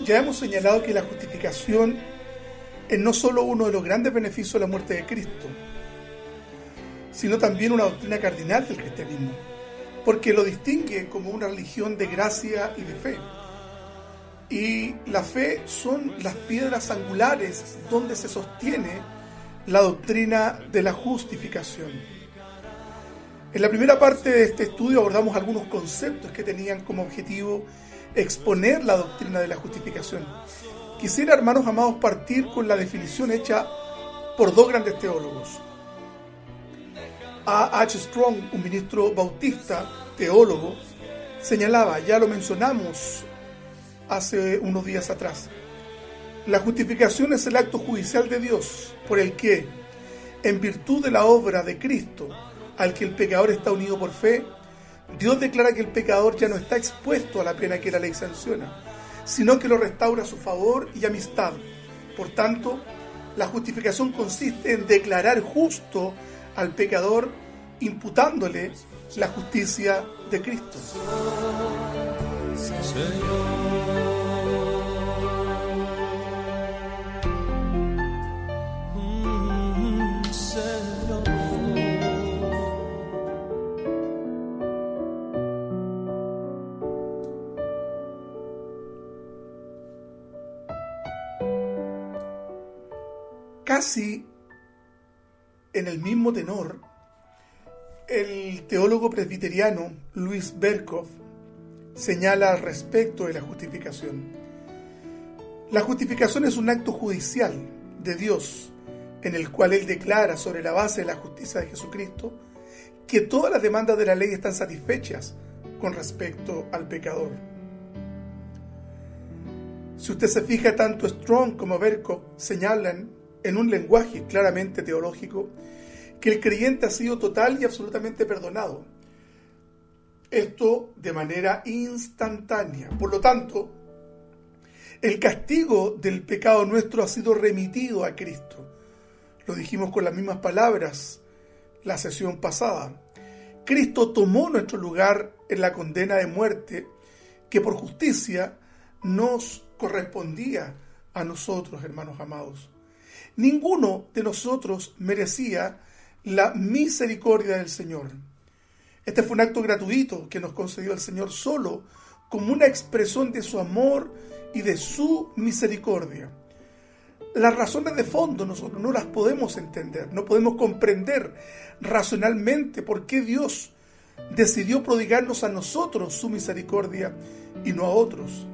Ya hemos señalado que la justificación es no solo uno de los grandes beneficios de la muerte de Cristo, sino también una doctrina cardinal del cristianismo, porque lo distingue como una religión de gracia y de fe. Y la fe son las piedras angulares donde se sostiene la doctrina de la justificación. En la primera parte de este estudio abordamos algunos conceptos que tenían como objetivo exponer la doctrina de la justificación. Quisiera, hermanos amados, partir con la definición hecha por dos grandes teólogos. A. H. Strong, un ministro bautista, teólogo, señalaba, ya lo mencionamos hace unos días atrás, la justificación es el acto judicial de Dios por el que, en virtud de la obra de Cristo, al que el pecador está unido por fe, Dios declara que el pecador ya no está expuesto a la pena que la ley sanciona, sino que lo restaura a su favor y amistad. Por tanto, la justificación consiste en declarar justo al pecador, imputándole la justicia de Cristo. Casi en el mismo tenor, el teólogo presbiteriano Louis Berkhof señala al respecto de la justificación. La justificación es un acto judicial de Dios en el cual Él declara sobre la base de la justicia de Jesucristo que todas las demandas de la ley están satisfechas con respecto al pecador. Si usted se fija, tanto Strong como Berkhof señalan en un lenguaje claramente teológico que el creyente ha sido total y absolutamente perdonado. Esto de manera instantánea. Por lo tanto, el castigo del pecado nuestro ha sido remitido a Cristo. Lo dijimos con las mismas palabras la sesión pasada. Cristo tomó nuestro lugar en la condena de muerte que por justicia nos correspondía a nosotros, hermanos amados. Ninguno de nosotros merecía la misericordia del Señor. Este fue un acto gratuito que nos concedió el Señor solo como una expresión de su amor y de su misericordia. Las razones de fondo nosotros no las podemos entender, no podemos comprender racionalmente por qué Dios decidió prodigarnos a nosotros su misericordia y no a otros.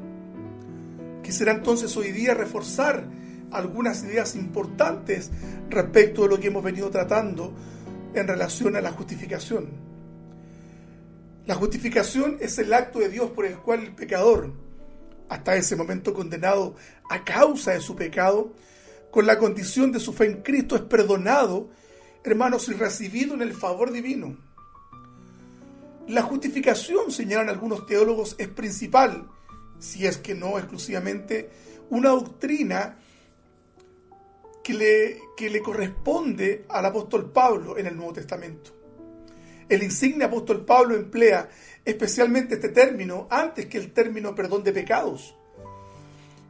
Quisiera entonces hoy día reforzar algunas ideas importantes respecto de lo que hemos venido tratando en relación a la justificación. La justificación es el acto de Dios por el cual el pecador, hasta ese momento condenado a causa de su pecado, con la condición de su fe en Cristo, es perdonado, hermanos, y recibido en el favor divino. La justificación, señalan algunos teólogos, es principal, si es que no exclusivamente, una doctrina que le corresponde al apóstol Pablo en el Nuevo Testamento. El insigne apóstol Pablo emplea especialmente este término antes que el término perdón de pecados.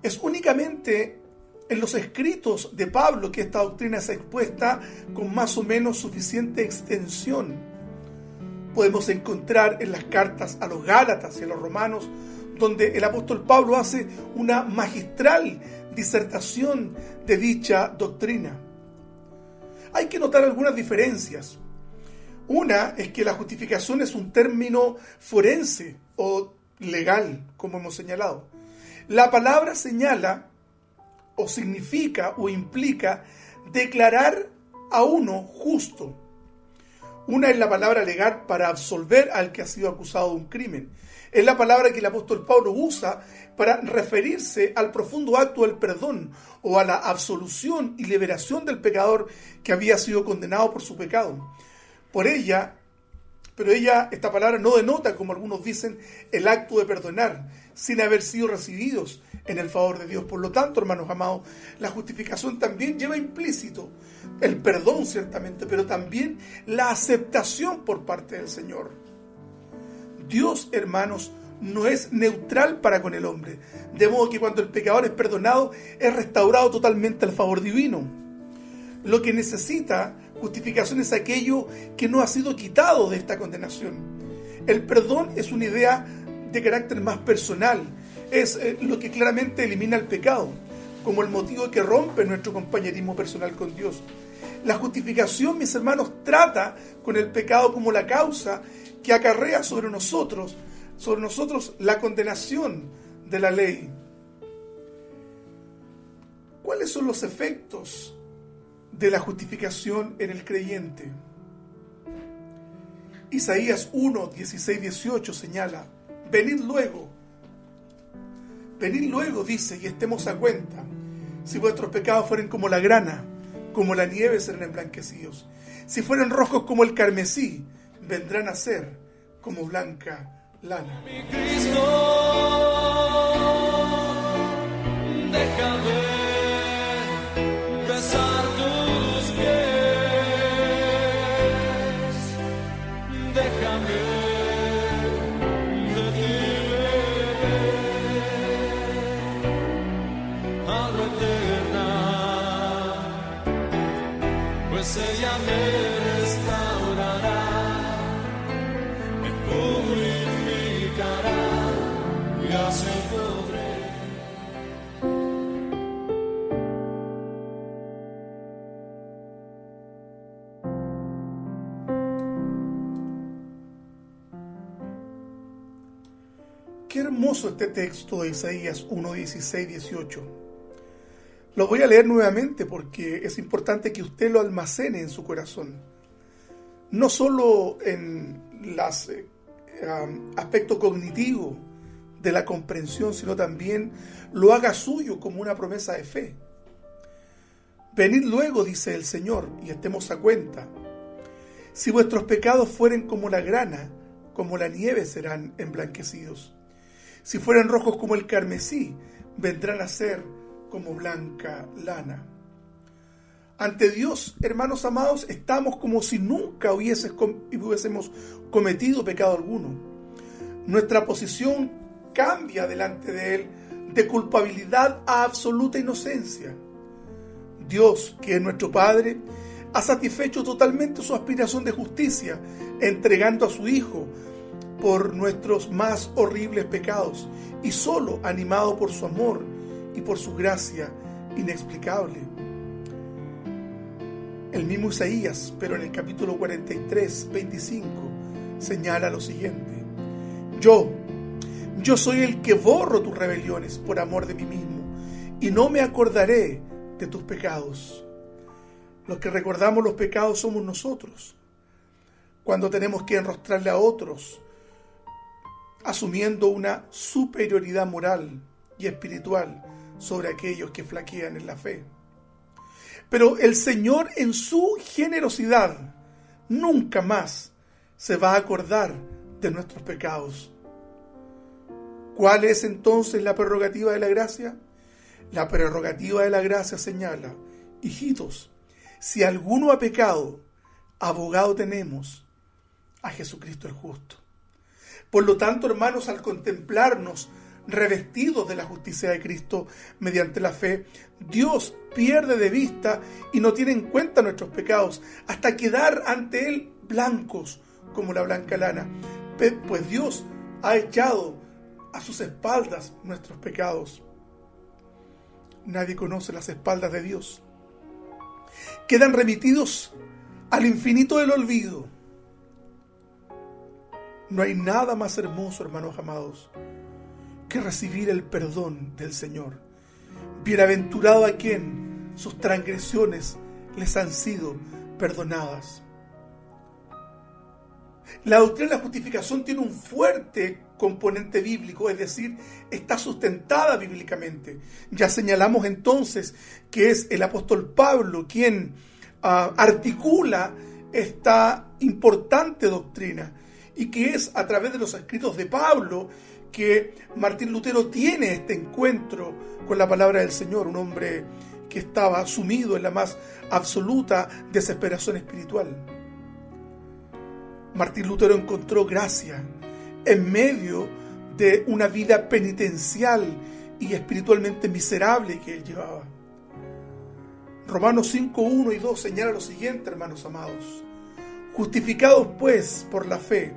Es únicamente en los escritos de Pablo que esta doctrina es expuesta con más o menos suficiente extensión. Podemos encontrar en las cartas a los Gálatas y a los Romanos, donde el apóstol Pablo hace una magistral disertación de dicha doctrina. Hay que notar algunas diferencias. Una es que la justificación es un término forense o legal, como hemos señalado. La palabra señala o significa o implica declarar a uno justo. Una es la palabra legal para absolver al que ha sido acusado de un crimen. Es la palabra que el apóstol Pablo usa para referirse al profundo acto del perdón o a la absolución y liberación del pecador que había sido condenado por su pecado. Esta palabra no denota, como algunos dicen, el acto de perdonar, sin haber sido recibidos en el favor de Dios. Por lo tanto, hermanos amados, la justificación también lleva implícito el perdón, ciertamente, pero también la aceptación por parte del Señor. Dios, hermanos, no es neutral para con el hombre, de modo que cuando el pecador es perdonado, es restaurado totalmente al favor divino. Lo que necesita justificación es aquello que no ha sido quitado de esta condenación. El perdón es una idea de carácter más personal, es lo que claramente elimina el pecado, como el motivo que rompe nuestro compañerismo personal con Dios. La justificación, mis hermanos, trata con el pecado como la causa que acarrea sobre nosotros la condenación de la ley. ¿Cuáles son los efectos de la justificación en el creyente? Isaías 1, 16, 18 señala: venid luego, dice, y estemos a cuenta. Si vuestros pecados fueren como la grana, como la nieve serán emblanquecidos. Si fueren rojos como el carmesí, vendrán a ser como blanca lana. Mi Cristo, déjame besar tus pies, déjame de ti beber agua eterna, pues ella me restaurará, me purificará y así podré. Qué hermoso este texto de Isaías 1, 16, 18. Lo voy a leer nuevamente porque es importante que usted lo almacene en su corazón. No solo en los aspectos cognitivos de la comprensión, sino también lo haga suyo como una promesa de fe. Venid luego, dice el Señor, y estemos a cuenta. Si vuestros pecados fueren como la grana, como la nieve serán emblanquecidos. Si fueren rojos como el carmesí, vendrán a ser como blanca lana. Ante Dios, hermanos amados, estamos como si nunca hubiésemos cometido pecado alguno. Nuestra posición cambia delante de Él de culpabilidad a absoluta inocencia. Dios, que es nuestro Padre, ha satisfecho totalmente su aspiración de justicia, entregando a su Hijo por nuestros más horribles pecados, y solo animado por su amor y por su gracia inexplicable. El mismo Isaías, pero en el capítulo 43, 25, señala lo siguiente: Yo soy el que borro tus rebeliones por amor de mí mismo, y no me acordaré de tus pecados. Los que recordamos los pecados somos nosotros, cuando tenemos que enrostrarle a otros, asumiendo una superioridad moral y espiritual sobre aquellos que flaquean en la fe. Pero el Señor, en su generosidad, nunca más se va a acordar de nuestros pecados. ¿Cuál es entonces la prerrogativa de la gracia? La prerrogativa de la gracia señala: hijitos, si alguno ha pecado, abogado tenemos, a Jesucristo el justo. Por lo tanto, hermanos, al contemplarnos revestidos de la justicia de Cristo mediante la fe, Dios pierde de vista y no tiene en cuenta nuestros pecados hasta quedar ante Él blancos como la blanca lana, pues Dios ha echado a sus espaldas nuestros pecados. Nadie conoce las espaldas de Dios. Quedan remitidos al infinito del olvido. No hay nada más hermoso, hermanos amados, que recibir el perdón del Señor. Bienaventurado a quien sus transgresiones les han sido perdonadas. La doctrina de la justificación tiene un fuerte componente bíblico, es decir, está sustentada bíblicamente. Ya señalamos entonces que es el apóstol Pablo quien articula esta importante doctrina, y que es a través de los escritos de Pablo que Martín Lutero tiene este encuentro con la palabra del Señor, un hombre que estaba sumido en la más absoluta desesperación espiritual. Martín Lutero encontró gracia en medio de una vida penitencial y espiritualmente miserable que él llevaba. Romanos 5, 1 y 2 señala lo siguiente, hermanos amados: justificados pues por la fe,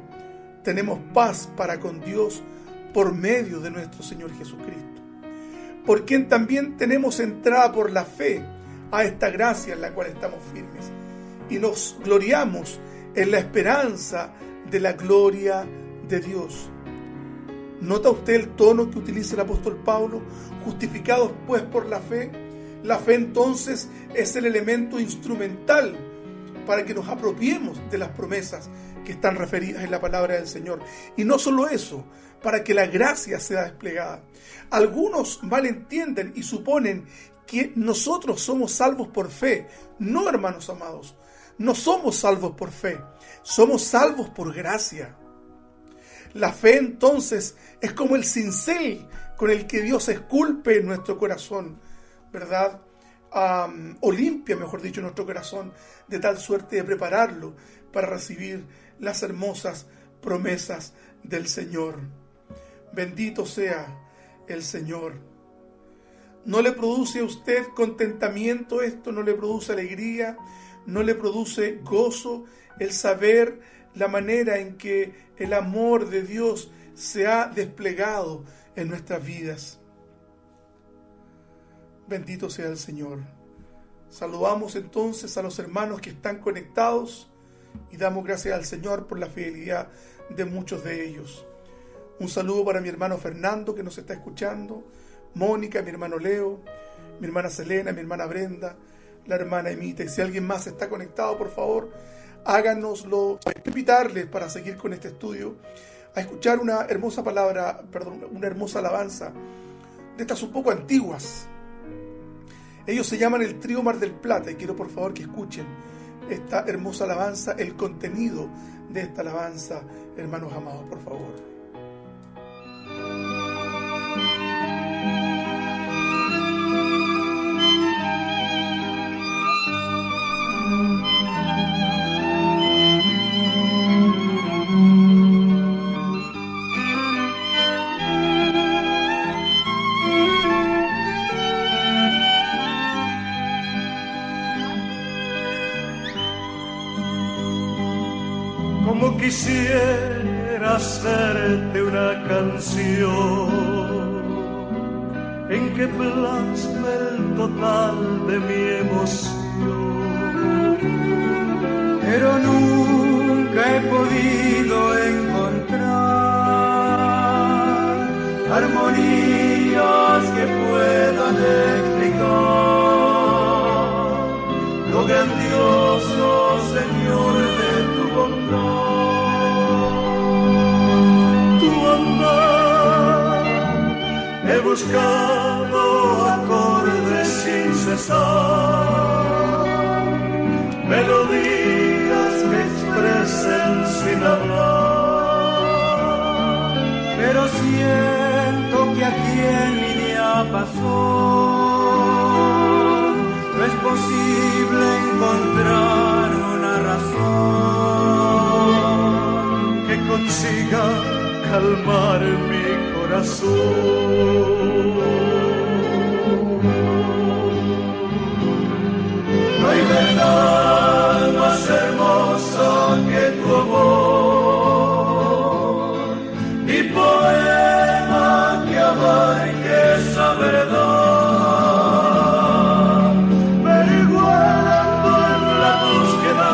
tenemos paz para con Dios por medio de nuestro Señor Jesucristo, por quien también tenemos entrada por la fe a esta gracia en la cual estamos firmes, y nos gloriamos en la esperanza de la gloria de Dios. ¿Nota usted el tono que utiliza el apóstol Pablo? Justificados pues por la fe. La fe entonces es el elemento instrumental para que nos apropiemos de las promesas que están referidas en la palabra del Señor. Y no solo eso, para que la gracia sea desplegada. Algunos malentienden y suponen que nosotros somos salvos por fe. No, hermanos amados, no somos salvos por fe, somos salvos por gracia. La fe entonces es como el cincel con el que Dios esculpe nuestro corazón, ¿verdad? O limpia, mejor dicho, nuestro corazón, de tal suerte de prepararlo para recibir las hermosas promesas del Señor. Bendito sea el Señor. ¿No le produce a usted contentamiento esto? ¿No le produce alegría? ¿No le produce gozo el saber la manera en que el amor de Dios se ha desplegado en nuestras vidas? Bendito sea el Señor. Saludamos entonces a los hermanos que están conectados y damos gracias al Señor por la fidelidad de muchos de ellos. Un saludo para mi hermano Fernando, que nos está escuchando, Mónica, mi hermano Leo, mi hermana Selena, mi hermana Brenda, la hermana Emita. Y si alguien más está conectado, por favor, háganoslo. Quiero invitarles para seguir con este estudio a escuchar una hermosa una hermosa alabanza de estas un poco antiguas. Ellos se llaman el Trío Mar del Plata y quiero por favor que escuchen esta hermosa alabanza, el contenido de esta alabanza, hermanos amados, por favor. Como quisiera hacerte una canción en que plasme el total de mi emoción, pero nunca he podido encontrar armonías que puedan explicar lo grandioso, Señor, de tu bondad. He buscado acordes sin cesar, melodías que expresen sin hablar, pero siento que aquí en mi diapasón no es posible encontrar una razón que consiga calmar mi corazón. No hay verdad más hermosa que tu amor, ni poema que abarque esa verdad, periguando en la búsqueda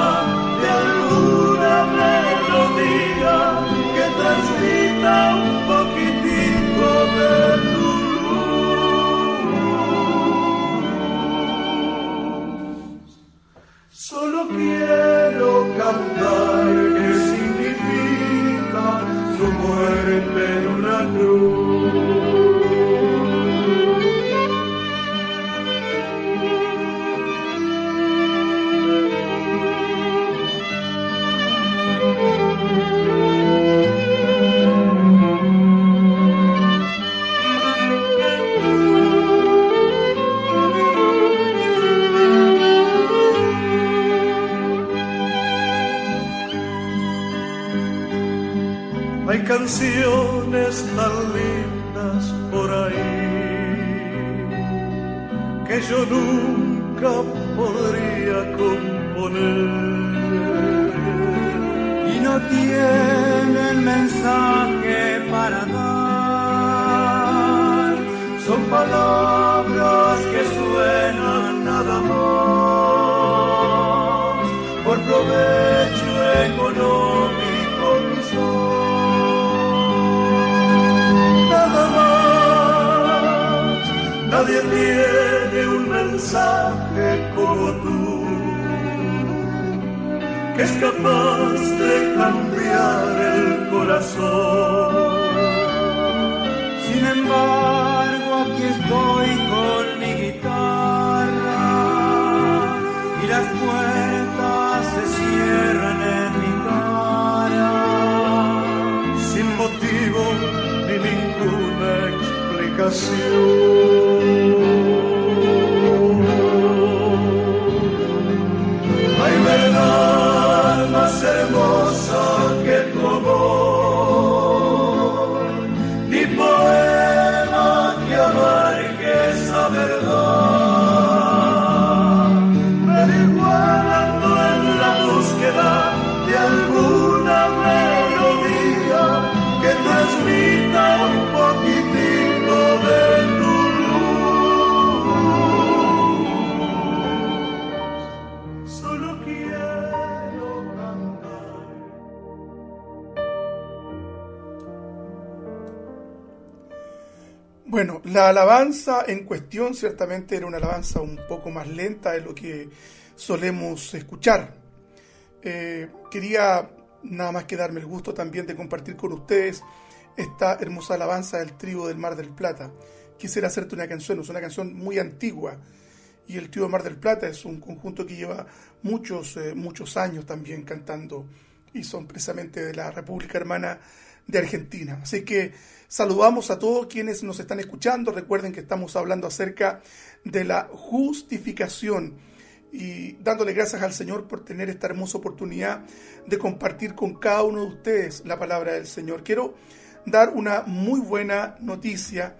de alguna melodía que transmita un poquitico de cosas por ahí que yo nunca podría componer. Y no tienen mensaje para dar, son palabras que suenan nada más por provecho económico quizás. Nada más, nadie tiene un mensaje como tú, que es capaz de cambiar el corazón. Sin embargo, aquí estoy con mi guitarra y las puertas se cierran en mi cara. Sin motivo ni ninguna explicación. Hay verdad más hermosa que tu amor, ni poema que abarque esa verdad, perigualando en la búsqueda de alguna melodía que transmita un poquitito de tu luz. Solo quiero cantar. Bueno, la alabanza en cuestión ciertamente era una alabanza un poco más lenta de lo que solemos escuchar. Quería nada más que darme el gusto también de compartir con ustedes esta hermosa alabanza del trío del Mar del Plata. Quisiera hacerte una canción, es una canción muy antigua, y el trío del Mar del Plata es un conjunto que lleva muchos años también cantando, y son precisamente de la República Hermana de Argentina. Así que saludamos a todos quienes nos están escuchando. Recuerden que estamos hablando acerca de la justificación y dándole gracias al Señor por tener esta hermosa oportunidad de compartir con cada uno de ustedes la palabra del Señor. Quiero dar una muy buena noticia.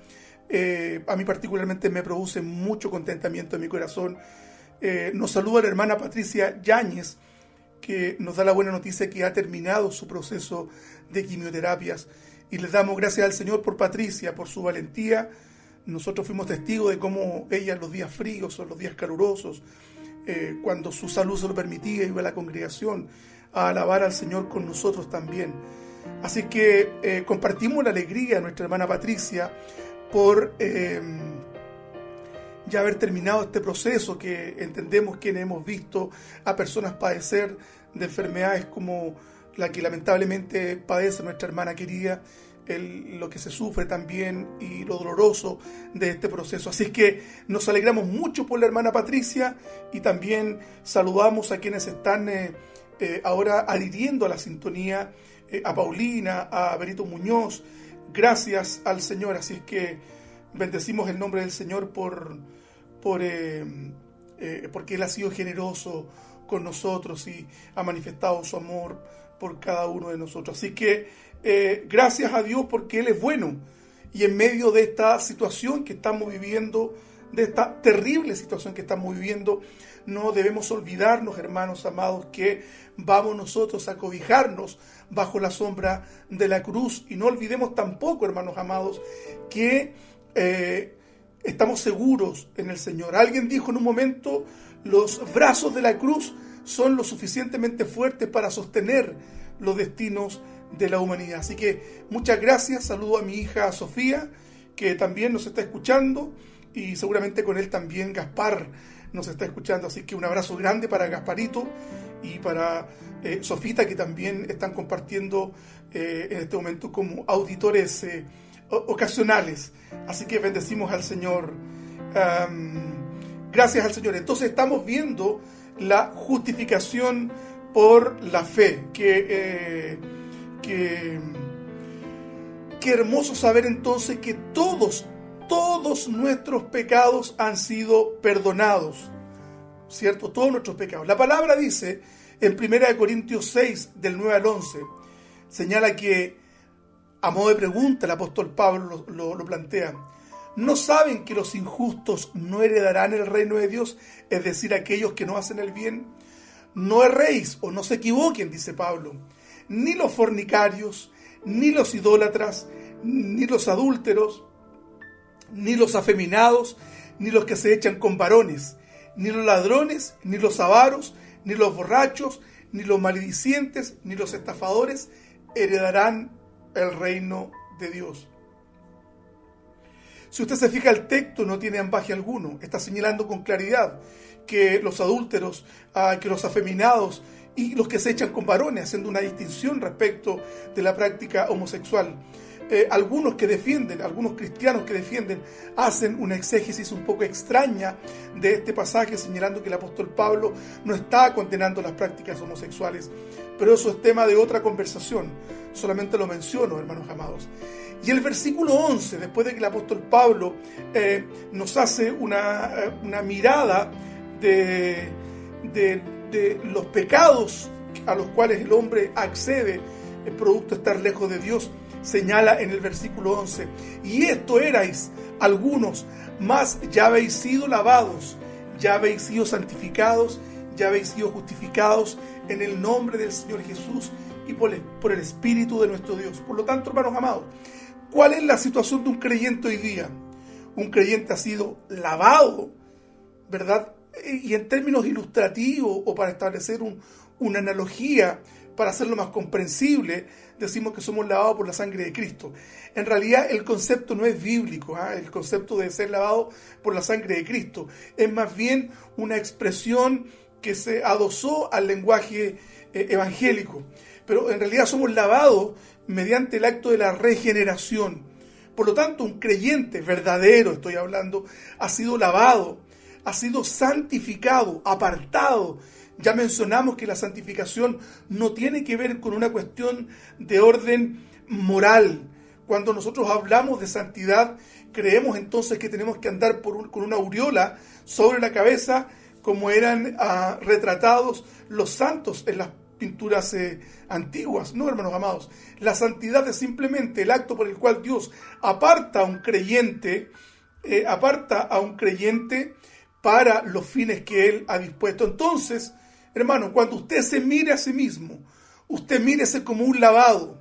A mí particularmente me produce mucho contentamiento en mi corazón. Nos saluda la hermana Patricia Yáñez, que nos da la buena noticia que ha terminado su proceso de quimioterapias, y les damos gracias al Señor por Patricia, por su valentía. Nosotros fuimos testigos de cómo ella en los días fríos o los días calurosos, cuando su salud se lo permitía, iba a la congregación a alabar al Señor con nosotros también. Así que compartimos la alegría de nuestra hermana Patricia por ya haber terminado este proceso, que entendemos quienes hemos visto a personas padecer de enfermedades como la que lamentablemente padece nuestra hermana querida, lo que se sufre también y lo doloroso de este proceso. Así que nos alegramos mucho por la hermana Patricia, y también saludamos a quienes están ahora adhiriendo a la sintonía, a Paulina, a Benito Muñoz. Gracias al Señor. Así es que bendecimos el nombre del Señor porque Él ha sido generoso con nosotros y ha manifestado su amor por cada uno de nosotros. Así que gracias a Dios, porque Él es bueno, y en medio de esta situación que estamos viviendo, de esta terrible situación que estamos viviendo, no debemos olvidarnos, hermanos amados, que vamos nosotros a cobijarnos bajo la sombra de la cruz. Y no olvidemos tampoco, hermanos amados, que estamos seguros en el Señor. Alguien dijo en un momento: los brazos de la cruz son lo suficientemente fuertes para sostener los destinos de la humanidad. Así que muchas gracias. Saludo a mi hija Sofía, que también nos está escuchando, y seguramente con él también Gaspar nos está escuchando. Así que un abrazo grande para Gasparito y para Sofita, que también están compartiendo en este momento como auditores ocasionales. Así que bendecimos al Señor. Gracias al Señor. Entonces estamos viendo la justificación por la fe. Qué hermoso saber entonces que todos nuestros pecados han sido perdonados, ¿cierto? Todos nuestros pecados. La palabra dice en 1 Corintios 6, del 9 al 11, señala que A modo de pregunta, el apóstol Pablo lo plantea. ¿No saben que los injustos no heredarán el reino de Dios? Es decir, aquellos que no hacen el bien. No erréis o no se equivoquen, dice Pablo. Ni los fornicarios, ni los idólatras, ni los adúlteros, ni los afeminados, ni los que se echan con varones, ni los ladrones, ni los avaros, ni los borrachos, ni los maledicientes, ni los estafadores heredarán el reino de Dios. Si usted se fija, el texto no tiene ambaje alguno. Está señalando con claridad que los adúlteros, que los afeminados y los que se echan con varones, haciendo una distinción respecto de la práctica homosexual. Algunos cristianos que defienden, hacen una exégesis un poco extraña de este pasaje, señalando que el apóstol Pablo no está condenando las prácticas homosexuales. Pero eso es tema de otra conversación. Solamente lo menciono, hermanos amados. Y el versículo 11, después de que el apóstol Pablo nos hace una mirada de los pecados a los cuales el hombre accede, el producto de estar lejos de Dios, señala en el versículo 11: y esto erais algunos, mas ya habéis sido lavados, ya habéis sido santificados, ya habéis sido justificados en el nombre del Señor Jesús y por el Espíritu de nuestro Dios. Por lo tanto, hermanos amados, ¿cuál es la situación de un creyente hoy día? Un creyente ha sido lavado, ¿verdad? Y en términos ilustrativos, o para establecer una analogía, para hacerlo más comprensible, decimos que somos lavados por la sangre de Cristo. En realidad el concepto no es bíblico, el concepto de ser lavado por la sangre de Cristo. Es más bien una expresión que se adosó al lenguaje evangélico. Pero en realidad somos lavados mediante el acto de la regeneración. Por lo tanto, un creyente verdadero, estoy hablando, ha sido lavado, ha sido santificado, apartado. Ya mencionamos que la santificación no tiene que ver con una cuestión de orden moral. Cuando nosotros hablamos de santidad, creemos entonces que tenemos que andar con una aureola sobre la cabeza, como eran retratados los santos en las pinturas antiguas. No, hermanos amados. La santidad es simplemente el acto por el cual Dios aparta a un creyente para los fines que Él ha dispuesto. Entonces, hermano, cuando usted se mire a sí mismo, usted mírese como un lavado,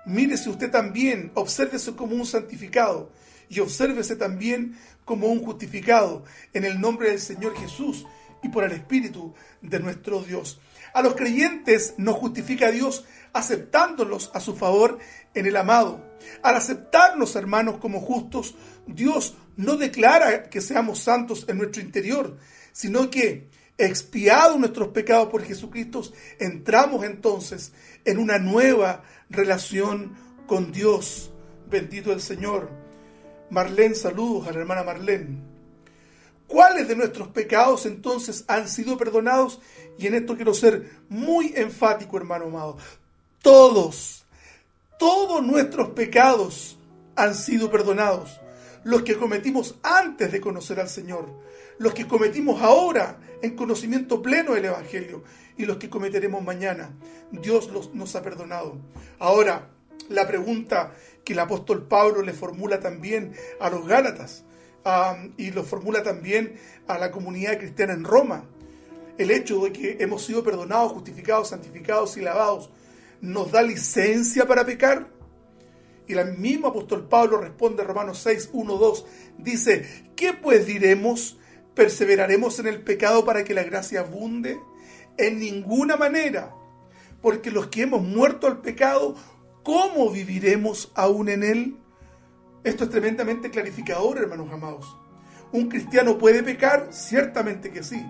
mírese usted también, obsérvese como un santificado y obsérvese también como un justificado en el nombre del Señor Jesús y por el Espíritu de nuestro Dios. A los creyentes nos justifica Dios aceptándolos a su favor en el amado. Al aceptarnos, hermanos, como justos, Dios no declara que seamos santos en nuestro interior, sino que, expiados nuestros pecados por Jesucristo, entramos entonces en una nueva relación con Dios. Bendito el Señor. Marlene, saludos a la hermana Marlene. ¿Cuáles de nuestros pecados entonces han sido perdonados? Y en esto quiero ser muy enfático, hermano amado. Todos nuestros pecados han sido perdonados. Los que cometimos antes de conocer al Señor, los que cometimos ahora en conocimiento pleno del Evangelio y los que cometeremos mañana. Dios nos ha perdonado. Ahora, la pregunta que el apóstol Pablo le formula también a los Gálatas y lo formula también a la comunidad cristiana en Roma. El hecho de que hemos sido perdonados, justificados, santificados y lavados, ¿nos da licencia para pecar? Y el mismo apóstol Pablo responde en Romanos 6, 1, 2. Dice: ¿qué pues diremos? ¿Perseveraremos en el pecado para que la gracia abunde? En ninguna manera, porque los que hemos muerto al pecado, ¿cómo viviremos aún en él? Esto es tremendamente clarificador, hermanos amados. ¿Un cristiano puede pecar? Ciertamente que sí.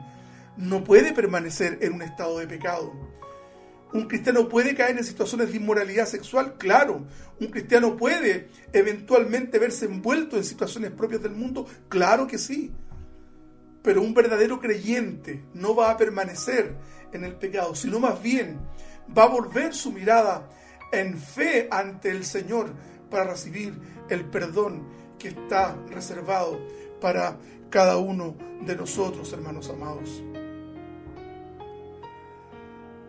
No puede permanecer en un estado de pecado. ¿Un cristiano puede caer en situaciones de inmoralidad sexual? Claro. ¿Un cristiano puede eventualmente verse envuelto en situaciones propias del mundo? Claro que sí. Pero un verdadero creyente no va a permanecer en el pecado, sino más bien va a volver su mirada en fe ante el Señor para recibir el perdón que está reservado para cada uno de nosotros, hermanos amados.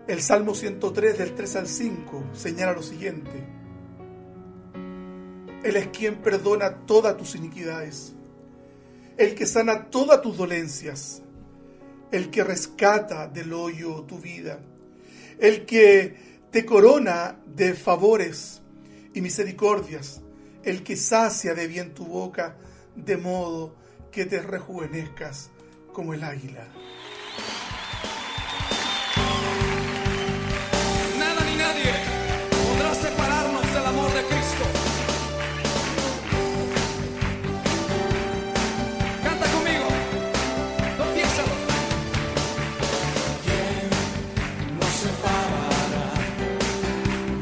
El Salmo 103 del 3 al 5 señala lo siguiente: Él es quien perdona todas tus iniquidades, el que sana todas tus dolencias, el que rescata del hoyo tu vida, el que te corona de favores y misericordias, el que sacia de bien tu boca, de modo que te rejuvenezcas como el águila. Nada ni nadie podrá separarnos del amor de Cristo. Canta conmigo, confiésalo. ¿Quién nos separará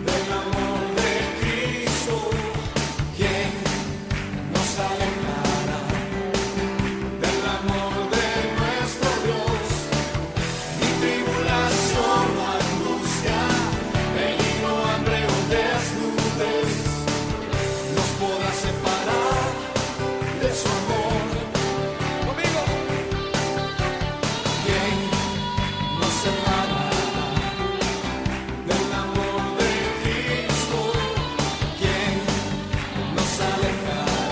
del amor de Cristo? ¿Quién nos alejará del amor de nuestro Dios? Ni tribulación o angustia, peligro, hambre o desnudez nos podrá separar de su amor. Conmigo. ¿Quién nos separará del amor de Cristo? ¿Quién nos alejará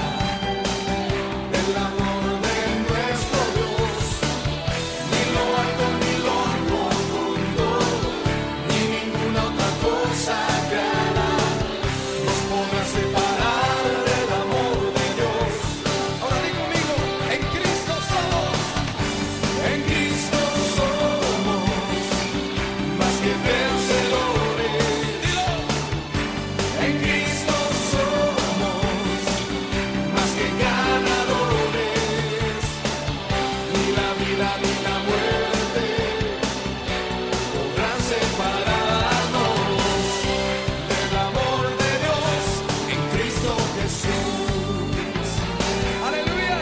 del amor de nuestro Dios? Ni lo alto ni lo profundo, ni ninguna otra cosa creará nos podrá separar del amor de Dios. Ahora di conmigo, en Cristo somos. En Cristo somos más que vencedores. Dilo. En Cristo somos más que ganadores. Ni la vida ni la muerte podrán separarnos del amor de Dios en Cristo Jesús. Aleluya.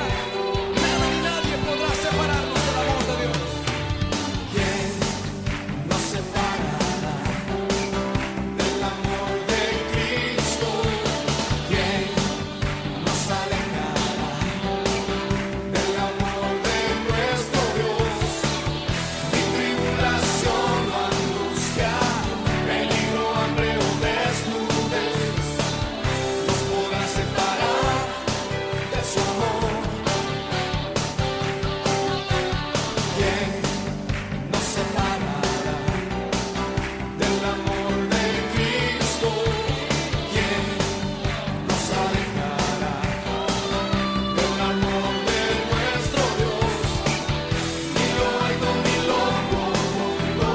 Nada ni nadie podrá separarnos del amor de Dios. ¿Quién nos separará del amor de Cristo? ¿Quién nos alejará del amor de nuestro Dios? Ni tribulación o angustia, peligro, hambre o desnudez nos podrá separar de su amor. ¿Quién nos separará del amor de Cristo? ¿Quién nos alejará del amor de nuestro Dios? Ni lo alto ni lo profundo,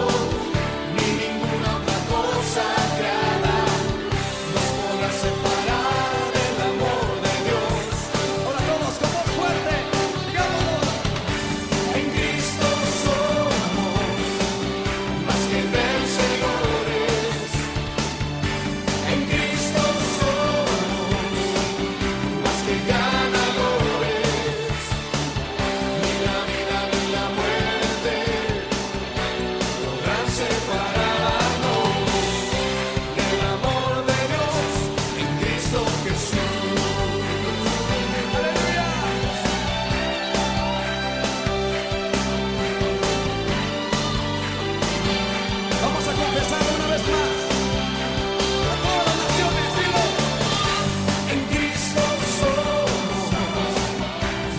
ni ninguna otra cosa creada nos podrá separar del amor de Dios. Ahora todos con voz fuerte, digámoslo. En Cristo somos más que vencedores. En Cristo somos más que ganadores. Ni la vida ni la muerte podrán separarnos del amor de Dios en Cristo Jesús. Aleluya. Vamos a confesarlo una vez más. A todas las naciones, dilo. En Cristo somos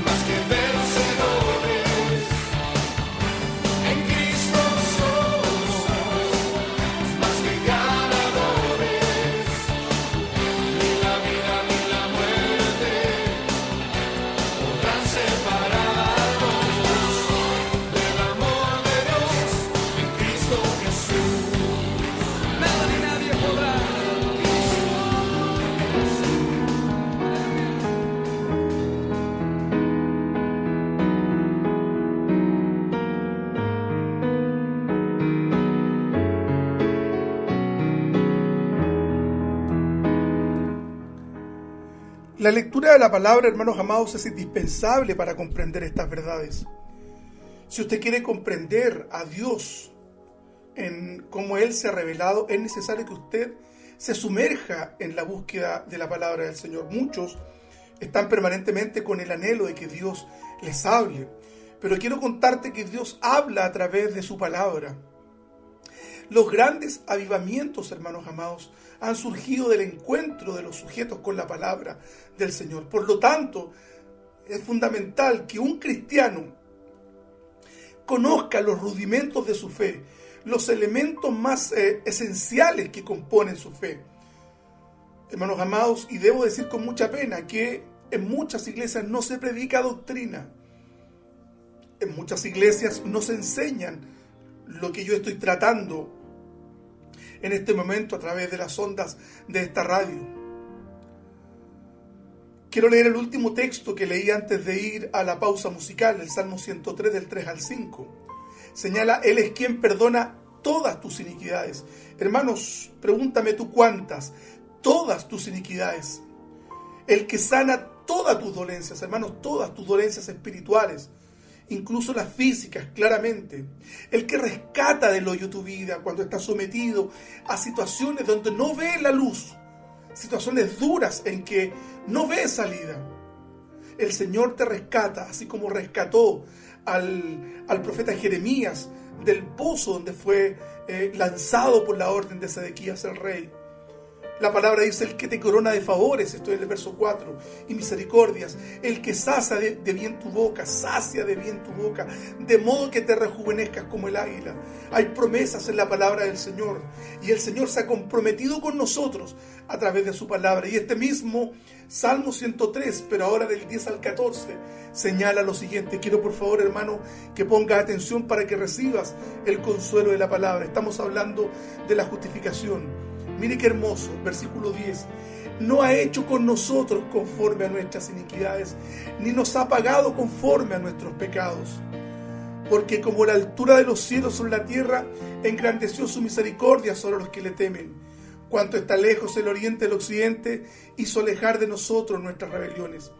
más que vencedores. En Cristo somos más que ganadores. Ni la vida ni la muerte podrán separarnos del amor de Dios en Cristo Jesús. Nada ni nadie podrá. La lectura de la palabra, hermanos amados, es indispensable para comprender estas verdades. Si usted quiere comprender a Dios en cómo Él se ha revelado, es necesario que usted se sumerja en la búsqueda de la palabra del Señor. Muchos están permanentemente con el anhelo de que Dios les hable, pero quiero contarte que Dios habla a través de su palabra. Los grandes avivamientos, hermanos amados, han surgido del encuentro de los sujetos con la palabra del Señor. Por lo tanto, es fundamental que un cristiano conozca los rudimentos de su fe, los elementos más esenciales que componen su fe. Hermanos amados, y debo decir con mucha pena que en muchas iglesias no se predica doctrina. En muchas iglesias no se enseñan lo que yo estoy tratando en este momento a través de las ondas de esta radio. Quiero leer el último texto que leí antes de ir a la pausa musical, el Salmo 103 del 3 al 5. Señala, Él es quien perdona todas tus iniquidades. Hermanos, pregúntame tú cuántas. Todas tus iniquidades. El que sana todas tus dolencias, hermanos, todas tus dolencias espirituales, incluso las físicas, claramente. El que rescata del hoyo tu vida cuando estás sometido a situaciones donde no ves la luz, situaciones duras en que no ves salida. El Señor te rescata, así como rescató al profeta Jeremías del pozo donde fue lanzado por la orden de Sedequías el rey. La palabra dice, el que te corona de favores, esto es el verso 4, y misericordias, el que sacia de bien tu boca, de modo que te rejuvenezcas como el águila. Hay promesas en la palabra del Señor, y el Señor se ha comprometido con nosotros a través de su palabra. Y este mismo Salmo 103, pero ahora del 10 al 14, señala lo siguiente. Quiero por favor, hermano, que pongas atención para que recibas el consuelo de la palabra. Estamos hablando de la justificación. Mire qué hermoso, versículo 10. No ha hecho con nosotros conforme a nuestras iniquidades, ni nos ha pagado conforme a nuestros pecados. Porque como la altura de los cielos sobre la tierra, engrandeció su misericordia sobre los que le temen. Cuanto está lejos el oriente del occidente, hizo alejar de nosotros nuestras rebeliones.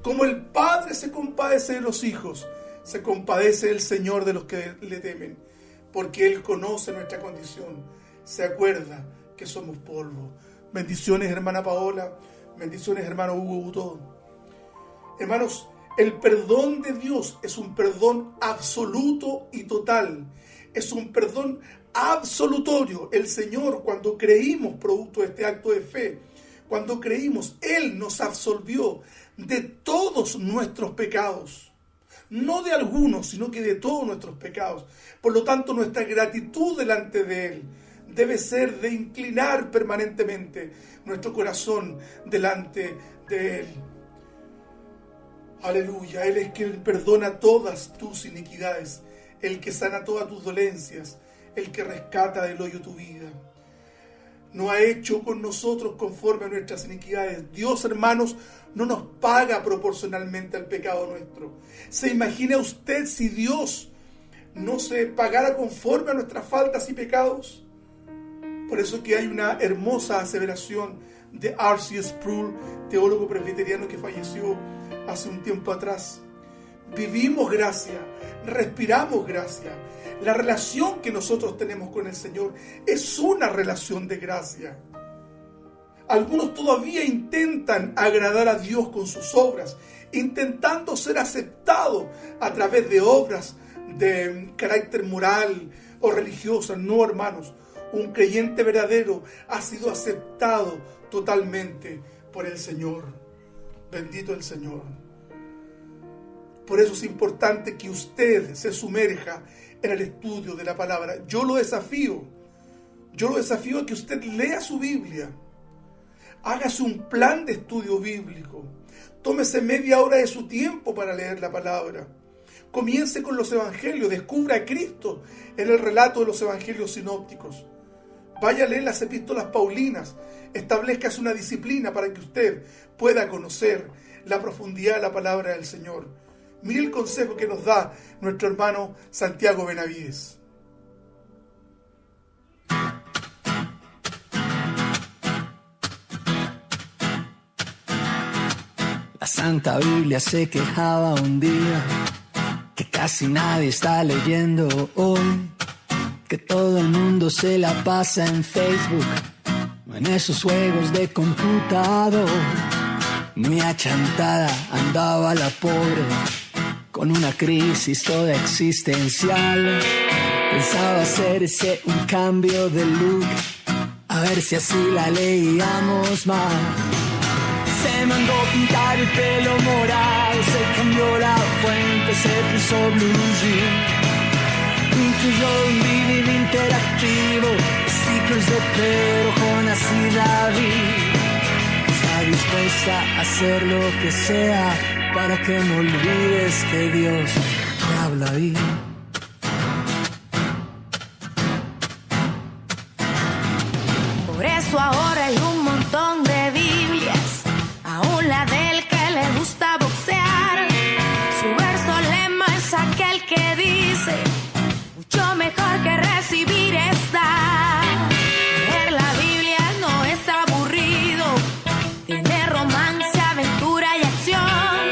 Como el Padre se compadece de los hijos, se compadece el Señor de los que le temen. Porque Él conoce nuestra condición, se acuerda que somos polvo. Bendiciones, hermana Paola. Bendiciones, hermano Hugo Butón. Hermanos, el perdón de Dios es un perdón absoluto y total. Es un perdón absolutorio. El Señor, cuando creímos producto de este acto de fe, cuando creímos, Él nos absolvió de todos nuestros pecados. No de algunos, sino que de todos nuestros pecados. Por lo tanto, nuestra gratitud delante de Él debe ser de inclinar permanentemente nuestro corazón delante de Él. Aleluya, Él es quien perdona todas tus iniquidades, el que sana todas tus dolencias, el que rescata del hoyo tu vida. No ha hecho con nosotros conforme a nuestras iniquidades. Dios, hermanos, no nos paga proporcionalmente al pecado nuestro. ¿Se imagina usted si Dios no se pagara conforme a nuestras faltas y pecados? Por eso que hay una hermosa aseveración de R.C. Sproul, teólogo presbiteriano que falleció hace un tiempo atrás. Vivimos gracia, respiramos gracia. La relación que nosotros tenemos con el Señor es una relación de gracia. Algunos todavía intentan agradar a Dios con sus obras, intentando ser aceptados a través de obras de carácter moral o religiosa. No, hermanos. Un creyente verdadero ha sido aceptado totalmente por el Señor. Bendito el Señor. Por eso es importante que usted se sumerja en el estudio de la palabra. Yo lo desafío a que usted lea su Biblia. Hágase un plan de estudio bíblico. Tómese media hora de su tiempo para leer la palabra. Comience con los evangelios. Descubra a Cristo en el relato de los evangelios sinópticos. Vaya a leer las epístolas paulinas. Establezcase una disciplina para que usted pueda conocer la profundidad de la palabra del Señor. Mire el consejo que nos da nuestro hermano Santiago Benavides. La Santa Biblia se quejaba un día que casi nadie está leyendo hoy. Que todo el mundo se la pasa en Facebook, en esos juegos de computador. Muy achantada andaba la pobre, con una crisis toda existencial. Pensaba hacerse un cambio de look, a ver si así la leíamos más. Se mandó pintar el pelo morado, se cambió la fuente, se puso blue jean. Incluyó un DVD interactivo, stickers de Pedro, Jonas y David. Está dispuesta a hacer lo que sea para que no olvides que Dios te habla ahí. Por eso ahora hay un montón de Biblias, aún la del que le gusta boxear. Su verso lema es aquel que dice: mucho mejor que recibir es dar. Leer la Biblia no es aburrido, tiene romance, aventura y acción.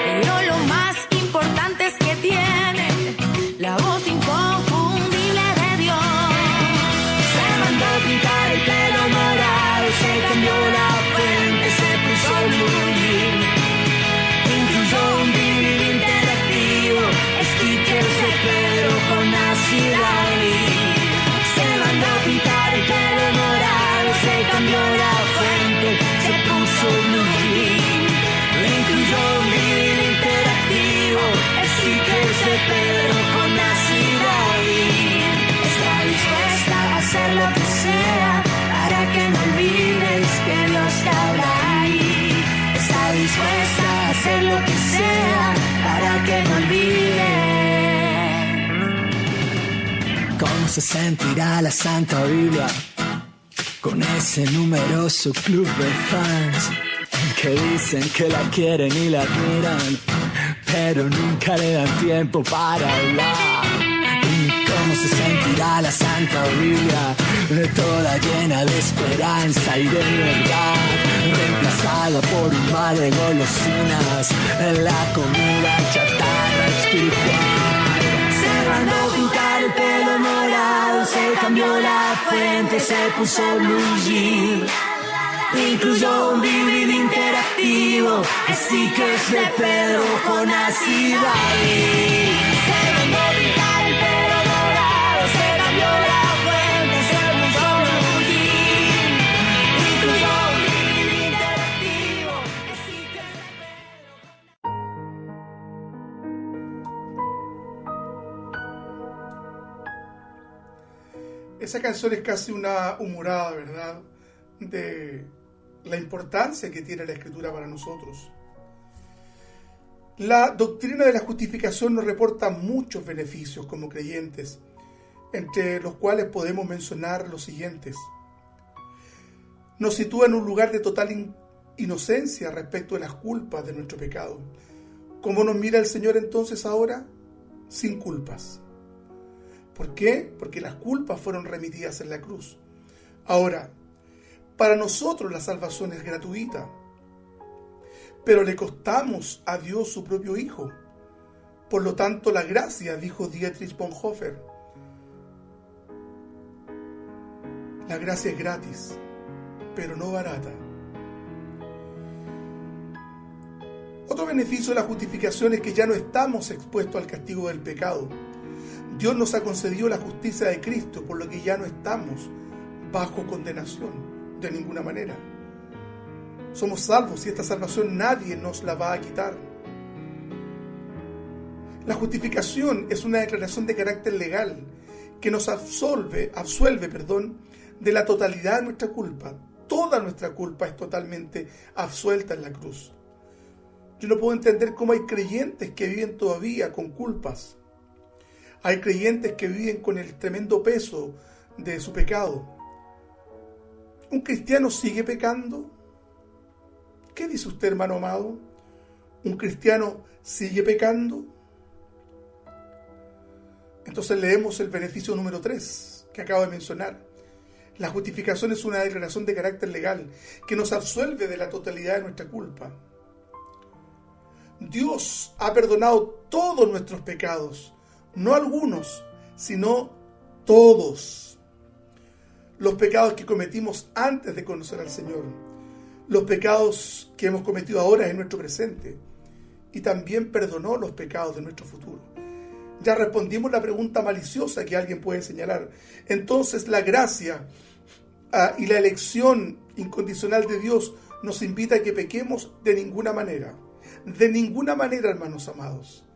Pero lo más importante es que tiene la voz inconfundible de Dios. Se mandó pintar el pelo morado, se cambió la fuente, se puso blue jean. Incluyó un DVD interactivo, stickers de Pedro, Jonás y David. Se mandó pintar el pelo morado, se cambió la fuente, se puso blue jean. Incluyó un DVD interactivo, stickers de Pedro, Jonás y David. Está dispuesta a hacer lo que sea para que no olvides que Dios te habla ahí. Está dispuesta a hacer lo que sea para que no olvides. ¿Cómo se sentirá la Santa Biblia con ese numeroso club de fans que dicen que la quieren y la admiran, pero nunca le dan tiempo para hablar? ¿Y cómo se sentirá la Santa Biblia, toda llena de esperanza y de verdad, reemplazada por un mar de golosinas, la comida chatarra espiritual? Se mandó pintar el pelo morado, se cambió la fuente, se puso blue jean. Incluyó un DVD interactivo, stickers de Pedro, Jonás y David. Se mandó pintar el pelo morado, se cambió la fuente, se puso blue jean. Incluyó un DVD interactivo, stickers de Esa canción es casi una humorada, ¿verdad?, de la importancia que tiene la Escritura para nosotros. La doctrina de la justificación nos reporta muchos beneficios como creyentes, entre los cuales podemos mencionar los siguientes. Nos sitúa en un lugar de total inocencia respecto de las culpas de nuestro pecado. ¿Cómo nos mira el Señor entonces ahora? Sin culpas. ¿Por qué? Porque las culpas fueron remitidas en la cruz. Ahora, para nosotros la salvación es gratuita, pero le costamos a Dios su propio Hijo. Por lo tanto, la gracia, dijo Dietrich Bonhoeffer, la gracia es gratis, pero no barata. Otro beneficio de la justificación es que ya no estamos expuestos al castigo del pecado. Dios nos ha concedido la justicia de Cristo, por lo que ya no estamos bajo condenación de ninguna manera. Somos salvos y esta salvación nadie nos la va a quitar. La justificación es una declaración de carácter legal que nos absuelve, de la totalidad de nuestra culpa. Toda nuestra culpa es totalmente absuelta en la cruz. Yo no puedo entender cómo hay creyentes que viven todavía con culpas. Hay creyentes que viven con el tremendo peso de su pecado. ¿Un cristiano sigue pecando? ¿Qué dice usted, hermano amado? ¿Un cristiano sigue pecando? Entonces leemos el beneficio número 3 que acabo de mencionar. La justificación es una declaración de carácter legal que nos absuelve de la totalidad de nuestra culpa. Dios ha perdonado todos nuestros pecados, no algunos, sino todos. Los pecados que cometimos antes de conocer al Señor, los pecados que hemos cometido ahora en nuestro presente, y también perdonó los pecados de nuestro futuro. Ya respondimos la pregunta maliciosa que alguien puede señalar. Entonces la gracia y la elección incondicional de Dios nos invita a que pequemos de ninguna manera. De ninguna manera, hermanos amados.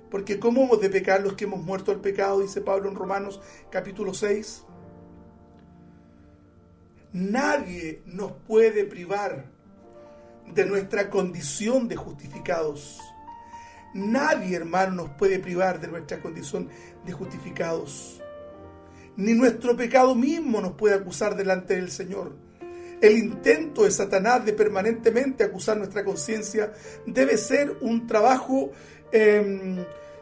Porque ¿cómo hemos de pecar los que hemos muerto al pecado? Dice Pablo en Romanos capítulo 6. Nadie nos puede privar de nuestra condición de justificados. Nadie, hermano, nos puede privar de nuestra condición de justificados. Ni nuestro pecado mismo nos puede acusar delante del Señor. El intento de Satanás de permanentemente acusar nuestra conciencia debe ser un trabajo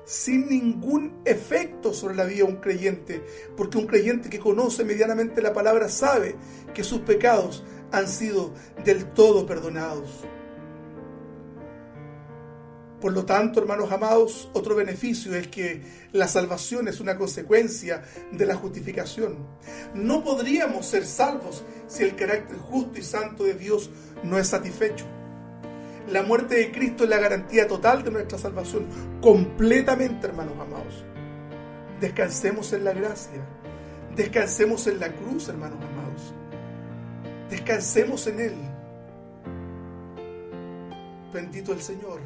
sin ningún efecto sobre la vida de un creyente, porque un creyente que conoce medianamente la palabra sabe que sus pecados han sido del todo perdonados. Por lo tanto, hermanos amados, otro beneficio es que la salvación es una consecuencia de la justificación. No podríamos ser salvos si el carácter justo y santo de Dios no es satisfecho. La muerte de Cristo es la garantía total de nuestra salvación, completamente, hermanos amados. Descansemos en la gracia, descansemos en la cruz, hermanos amados. Descansemos en Él. Bendito el Señor.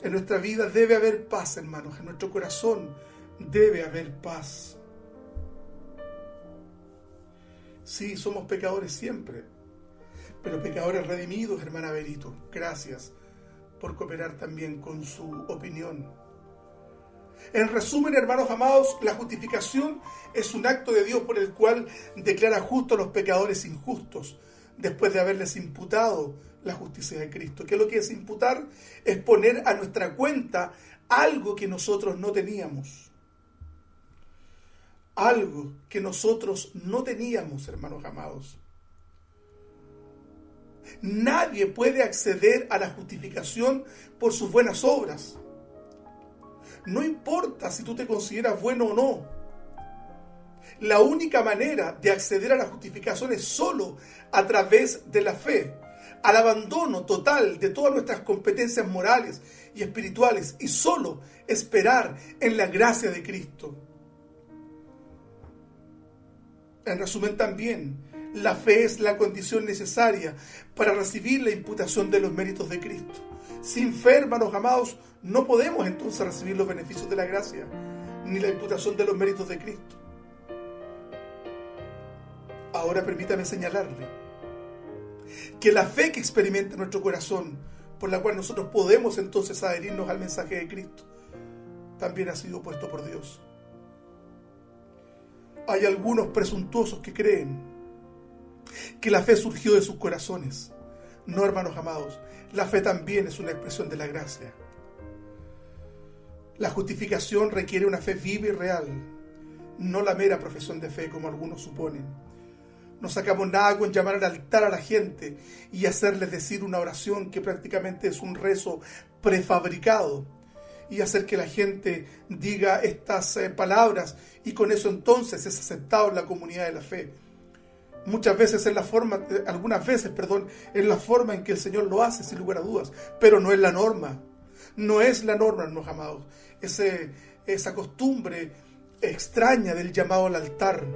En nuestra vida debe haber paz, hermanos. En nuestro corazón debe haber paz. Sí, somos pecadores siempre, pero pecadores redimidos, hermana Berito. Gracias por cooperar también con su opinión. En resumen, hermanos amados, la justificación es un acto de Dios por el cual declara justo a los pecadores injustos, después de haberles imputado la justicia de Cristo. ¿Qué es lo que es imputar? Es poner a nuestra cuenta algo que nosotros no teníamos. Algo que nosotros no teníamos, hermanos amados. Nadie puede acceder a la justificación por sus buenas obras. No importa si tú te consideras bueno o no. La única manera de acceder a la justificación es solo a través de la fe, al abandono total de todas nuestras competencias morales y espirituales y solo esperar en la gracia de Cristo. En resumen también, la fe es la condición necesaria para recibir la imputación de los méritos de Cristo. Sin fe, hermanos amados, no podemos entonces recibir los beneficios de la gracia, ni la imputación de los méritos de Cristo. Ahora permítame señalarle que la fe que experimenta nuestro corazón, por la cual nosotros podemos entonces adherirnos al mensaje de Cristo, también ha sido puesto por Dios. Hay algunos presuntuosos que creen que la fe surgió de sus corazones. No, hermanos amados, la fe también es una expresión de la gracia. La justificación requiere una fe viva y real, no la mera profesión de fe como algunos suponen. No sacamos nada con llamar al altar a la gente y hacerles decir una oración que prácticamente es un rezo prefabricado y hacer que la gente diga estas palabras y con eso entonces es aceptado en la comunidad de la fe. Algunas veces es la forma en que el Señor lo hace, sin lugar a dudas, pero no es la norma. No es la norma, hermanos amados. Esa costumbre extraña del llamado al altar.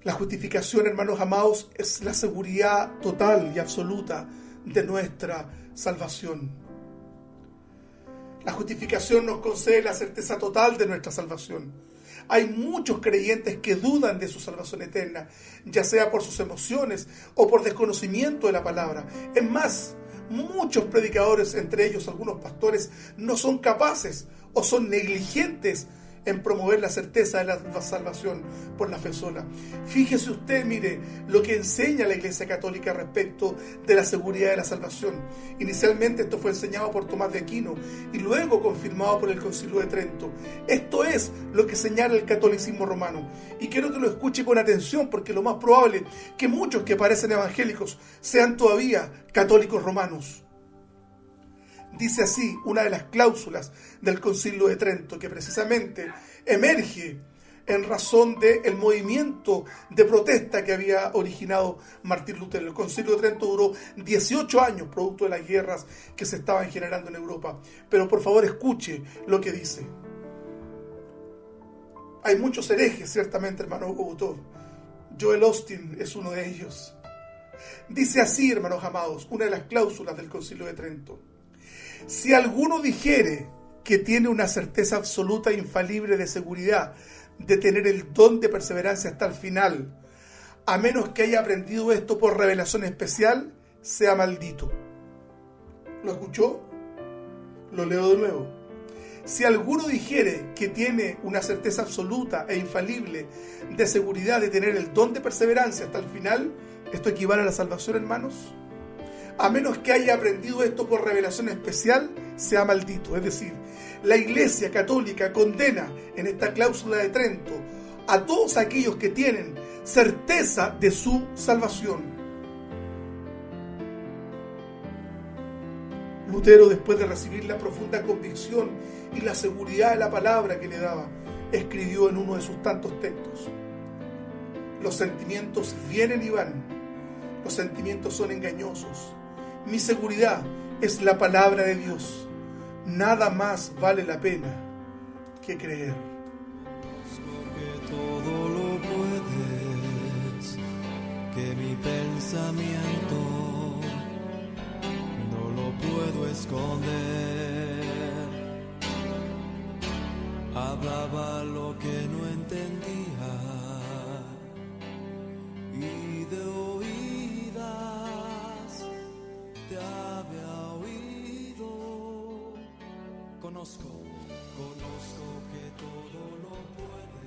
La justificación, hermanos amados, es la seguridad total y absoluta de nuestra salvación. La justificación nos concede la certeza total de nuestra salvación. Hay muchos creyentes que dudan de su salvación eterna, ya sea por sus emociones o por desconocimiento de la palabra. Es más, muchos predicadores, entre ellos algunos pastores, no son capaces o son negligentes en promover la certeza de la salvación por la fe sola. Fíjese usted, mire, lo que enseña la Iglesia Católica respecto de la seguridad de la salvación. Inicialmente esto fue enseñado por Tomás de Aquino y luego confirmado por el Concilio de Trento. Esto es lo que señala el catolicismo romano. Y quiero que lo escuche con atención porque lo más probable es que muchos que parecen evangélicos sean todavía católicos romanos. Dice así una de las cláusulas del Concilio de Trento, que precisamente emerge en razón del movimiento de protesta que había originado Martín Lutero. El Concilio de Trento duró 18 años, producto de las guerras que se estaban generando en Europa. Pero por favor escuche lo que dice. Hay muchos herejes, ciertamente, hermano Hugo Butov. Joel Austin es uno de ellos. Dice así, hermanos amados, una de las cláusulas del Concilio de Trento: si alguno dijere que tiene una certeza absoluta e infalible de seguridad de tener el don de perseverancia hasta el final, a menos que haya aprendido esto por revelación especial, sea maldito. ¿Lo escuchó? Lo leo de nuevo. Si alguno dijere que tiene una certeza absoluta e infalible de seguridad de tener el don de perseverancia hasta el final, ¿esto equivale a la salvación, hermanos? A menos que haya aprendido esto por revelación especial, sea maldito. Es decir, la Iglesia Católica condena en esta cláusula de Trento a todos aquellos que tienen certeza de su salvación. Lutero, después de recibir la profunda convicción y la seguridad de la palabra que le daba, escribió en uno de sus tantos textos: los sentimientos vienen y van, los sentimientos son engañosos. Mi seguridad es la palabra de Dios. Nada más vale la pena que creer. Que todo lo puedes, que mi pensamiento no lo puedo esconder. Hablaba lo que no entendía y de oídas te había oído. Conozco que todo lo puedes.